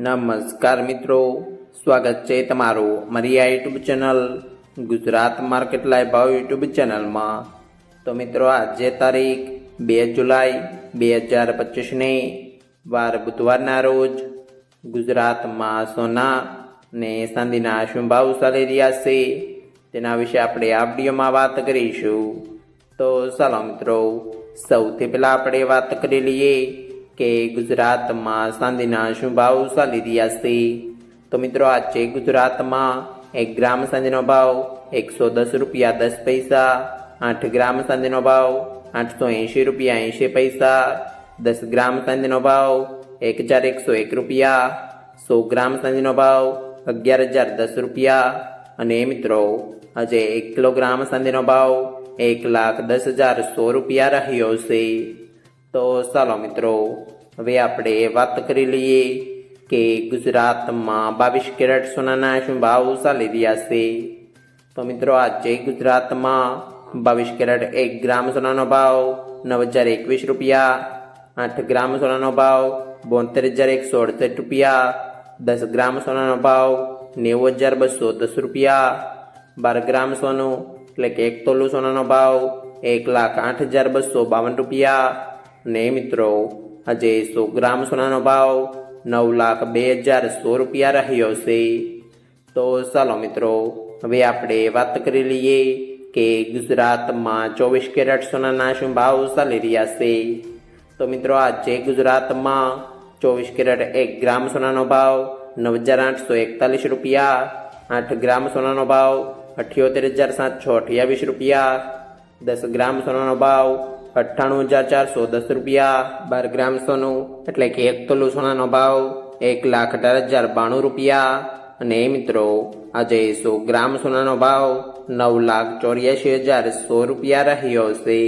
નમસ્કાર મિત્રો, સ્વાગત છે તમારું મારી આ YouTube channel Gujarat market live ભાવ યુટ્યુબ ચેનલમાં। તો મિત્રો, આજે તારીખ 2 જુલાઈ 2025 વાર બુધવારના રોજ ગુજરાતમાં સોના ને ચાંદીના શું ભાવ ચાલી રહ્યા છે તેના વિશે આપણે આ વિડીયોમાં વાત કરીશું। તો ચાલો મિત્રો, સૌથી પહેલાં આપણે વાત કરી લઈએ કે ગુજરાતમાં ચાંદીના શું ભાવ ચાલી રહ્યા છે। તો મિત્રો, આજે ગુજરાતમાં 1 ગ્રામ ચાંદીનો ભાવ 110 રૂપિયા 10 પૈસા, 8 ગ્રામ ચાંદીનો ભાવ 880 રૂપિયા 80 પૈસા, 10 ગ્રામ ચાંદીનો ભાવ 1101 રૂપિયા, 100 ગ્રામ ચાંદીનો ભાવ 11,010 રૂપિયા અને મિત્રો આજે 1 કિલોગ્રામ ચાંદીનો ભાવ 1,10,100 રૂપિયા રહ્યો છે। તો ચાલો મિત્રો, હવે આપણે વાત કરી લઈએ કે ગુજરાતમાં 22 કેરેટ સોનાના શું ભાવ ચાલી રહ્યા છે। તો મિત્રો, આજે ગુજરાતમાં 22 કેરેટ 1 ગ્રામ સોનાનો ભાવ 9,021 રૂપિયા, 8 ગ્રામ સોનાનો ભાવ 72,168 રૂપિયા, 10 ગ્રામ સોનાનો ભાવ 90,210 રૂપિયા, 12 ગ્રામ સોનું એટલે કે 1 તોલું સોનાનો ભાવ 1,08,252 રૂપિયા અને મિત્રો આજે 100 ગ્રામ સોનાનો ભાવ 9,02,100 રૂપિયા રહ્યો છે। તો ચાલો મિત્રો, હવે આપણે વાત કરી લઈએ કે ગુજરાતમાં 24 કેરેટ સોનાના શું ભાવ ચાલી રહ્યા છે। તો મિત્રો, આજે ગુજરાતમાં 24 કેરેટ 1 ગ્રામ સોનાનો ભાવ 9,841 રૂપિયા, 8 ગ્રામ સોનાનો ભાવ 78,728 રૂપિયા, 10 ગ્રામ સોનાનો ભાવ 98,410 રૂપિયા, 12 ગ્રામ સોનું એટલે કે 1 તોલું સોનાનો ભાવ 1,18,092 રૂપિયા અને મિત્રો આજે 100 ગ્રામ સોનાનો ભાવ 9,84,100 રૂપિયા રહ્યો છે।